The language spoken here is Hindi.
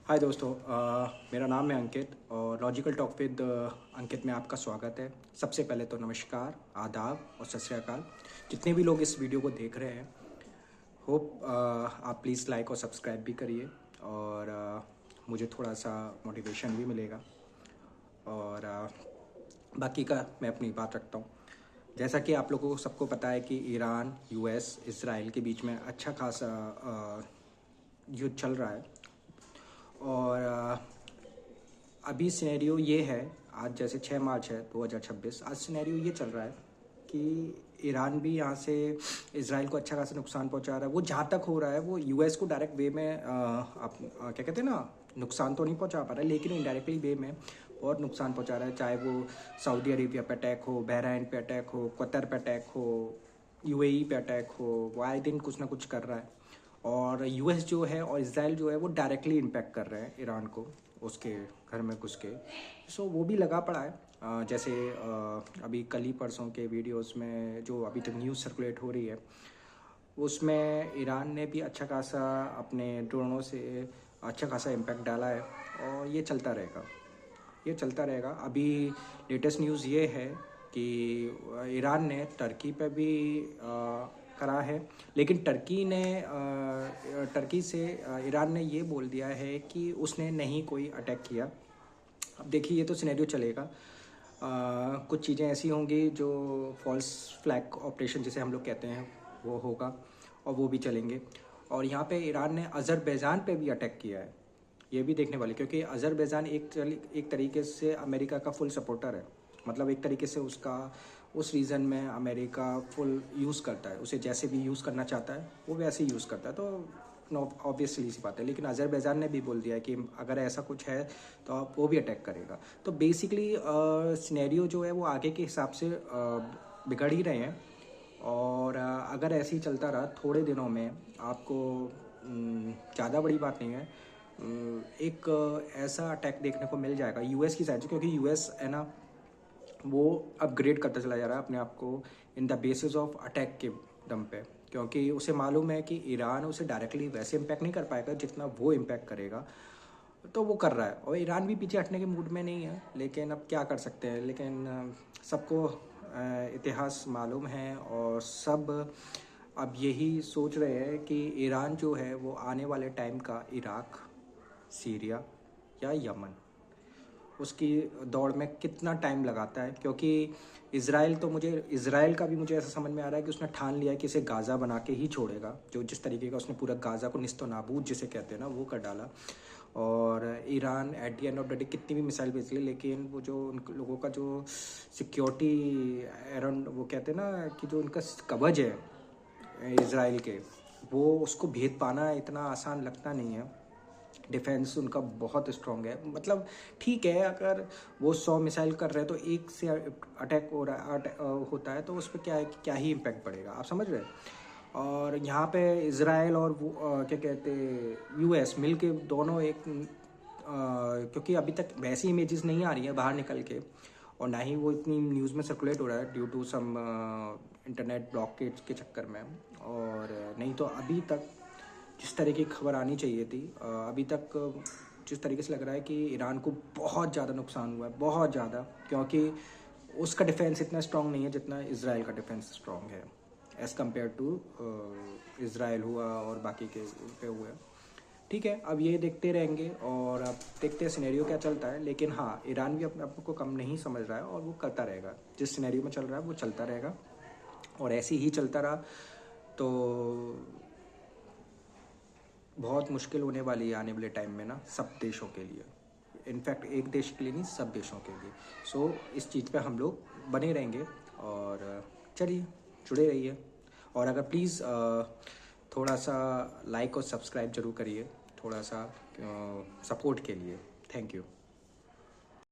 हाय दोस्तों, मेरा नाम है अंकित और लॉजिकल टॉक विद अंकित में आपका स्वागत है। सबसे पहले तो नमस्कार, आदाब और सत श्री अकाल। जितने भी लोग इस वीडियो को देख रहे हैं, होप आप प्लीज़ लाइक और सब्सक्राइब भी करिए और मुझे थोड़ा सा मोटिवेशन भी मिलेगा। और बाकी का मैं अपनी बात रखता हूँ। जैसा कि आप लोगों को सबको पता है कि ईरान, यूएस, इजराइल के बीच में अच्छा खासा युद्ध चल रहा है। और अभी सिनेरियो ये है, आज जैसे 6 मार्च है 2026, आज सिनेरियो ये चल रहा है कि ईरान भी यहाँ से इजराइल को अच्छा खासा नुकसान पहुँचा रहा है। वो जहाँ तक हो रहा है वो यूएस को डायरेक्ट वे में क्या कहते हैं ना, नुकसान तो नहीं पहुँचा पा रहा है, लेकिन इनडायरेक्टली वे में बहुत नुकसान पहुँचा रहा है। चाहे वो सऊदी अरेबिया पे अटैक हो, बहरीन पे अटैक हो, कतर पे अटैक हो, यूएई पे अटैक हो, वो आए दिन कुछ ना कुछ कर रहा है। और यूएस जो है और इसराइल जो है वो डायरेक्टली इम्पैक्ट कर रहे हैं ईरान को, उसके घर में घुस के। सो वो भी लगा पड़ा है। जैसे अभी कल ही परसों के वीडियोस में जो अभी तक न्यूज़ सर्कुलेट हो रही है, उसमें ईरान ने भी अच्छा खासा अपने ड्रोनों से अच्छा खासा इम्पैक्ट डाला है और ये चलता रहेगा, ये चलता रहेगा। अभी लेटेस्ट न्यूज़ ये है कि ईरान ने टर्की पे भी करा है, लेकिन टर्की से ईरान ने ये बोल दिया है कि उसने नहीं कोई अटैक किया। अब देखिए, ये तो सिनेरियो चलेगा। कुछ चीज़ें ऐसी होंगी जो फॉल्स फ्लैग ऑपरेशन जिसे हम लोग कहते हैं वो होगा और वो भी चलेंगे। और यहाँ पे ईरान ने अज़रबैजान पे भी अटैक किया है, ये भी देखने वाले, क्योंकि अज़रबैजान एक तरीके से अमेरिका का फुल सपोर्टर है। मतलब एक तरीके से उसका उस रीजन में अमेरिका फुल यूज़ करता है, उसे जैसे भी यूज़ करना चाहता है वो वैसे ही यूज़ करता है। तो ऑब्वियसली सी बात है। लेकिन अज़रबैजान ने भी बोल दिया है कि अगर ऐसा कुछ है तो आप वो भी अटैक करेगा। तो बेसिकली सिनेरियो जो है वो आगे के हिसाब से बिगड़ ही रहे हैं। और अगर ऐसे ही चलता रहा थोड़े दिनों में, आपको ज़्यादा बड़ी बात नहीं है, एक ऐसा अटैक देखने को मिल जाएगा यूएस की साइड से, क्योंकि यूएस है ना, वो अपग्रेड करता चला जा रहा है अपने आप को in the basis of attack के दम पे। क्योंकि उसे मालूम है कि ईरान उसे डायरेक्टली वैसे इम्पैक्ट नहीं कर पाएगा जितना वो इम्पैक्ट करेगा, तो वो कर रहा है। और ईरान भी पीछे हटने के मूड में नहीं है, लेकिन अब क्या कर सकते हैं। लेकिन सबको इतिहास मालूम है और सब अब यही सोच रहे हैं कि ईरान जो है वो आने वाले टाइम का इराक, सीरिया या यमन, उसकी दौड़ में कितना टाइम लगाता है। क्योंकि इज़राइल का भी मुझे ऐसा समझ में आ रहा है कि उसने ठान लिया है कि इसे गाज़ा बना के ही छोड़ेगा। जो जिस तरीके का उसने पूरा गाज़ा को निस्तो नाबूद जिसे कहते हैं ना, वो कर डाला। और Iran at the end of the day कितनी भी मिसाइल भेज ली, लेकिन वो जो उन लोगों का जो सिक्योरिटी अराउंड, वो कहते हैं ना कि जो उनका कवच है इज़राइल के, वो उसको भेद पाना इतना आसान लगता नहीं है। डिफेंस उनका बहुत स्ट्रांग है। मतलब ठीक है, अगर वो 100 मिसाइल कर रहे हैं तो एक से अटैक हो रहा है, होता है, तो उस पर क्या है कि क्या ही इम्पैक्ट पड़ेगा, आप समझ रहे हैं। और यहाँ पे इज़राइल और वो क्या कहते यूएस मिल के दोनों एक क्योंकि अभी तक वैसी इमेजेस नहीं आ रही हैं बाहर निकल के, और ना ही वो इतनी न्यूज़ में सर्कुलेट हो रहा है due to some internet blockage के चक्कर में। और नहीं तो अभी तक जिस तरह की खबर आनी चाहिए थी, अभी तक जिस तरीके से लग रहा है कि ईरान को बहुत ज़्यादा नुकसान हुआ है, बहुत ज़्यादा। क्योंकि उसका डिफेंस इतना स्ट्रांग नहीं है जितना इज़राइल का डिफेंस स्ट्रांग है, एज़ कम्पेयर टू इज़राइल हुआ और बाकी के पे हुए। ठीक है, अब ये देखते रहेंगे और अब देखते हैं सिनेरियो क्या चलता है। लेकिन हाँ, ईरान भी अपने आप को कम नहीं समझ रहा है और वो करता रहेगा। जिस सिनेरियो में चल रहा है वो चलता रहेगा, और ऐसे ही चलता रहा तो बहुत मुश्किल होने वाली है आने वाले टाइम में ना, सब देशों के लिए। इनफैक्ट एक देश के लिए नहीं, सब देशों के लिए। सो इस चीज़ पे हम लोग बने रहेंगे और चलिए जुड़े रहिए। और अगर प्लीज़ थोड़ा सा लाइक और सब्सक्राइब ज़रूर करिए, थोड़ा सा सपोर्ट के लिए। Thank you.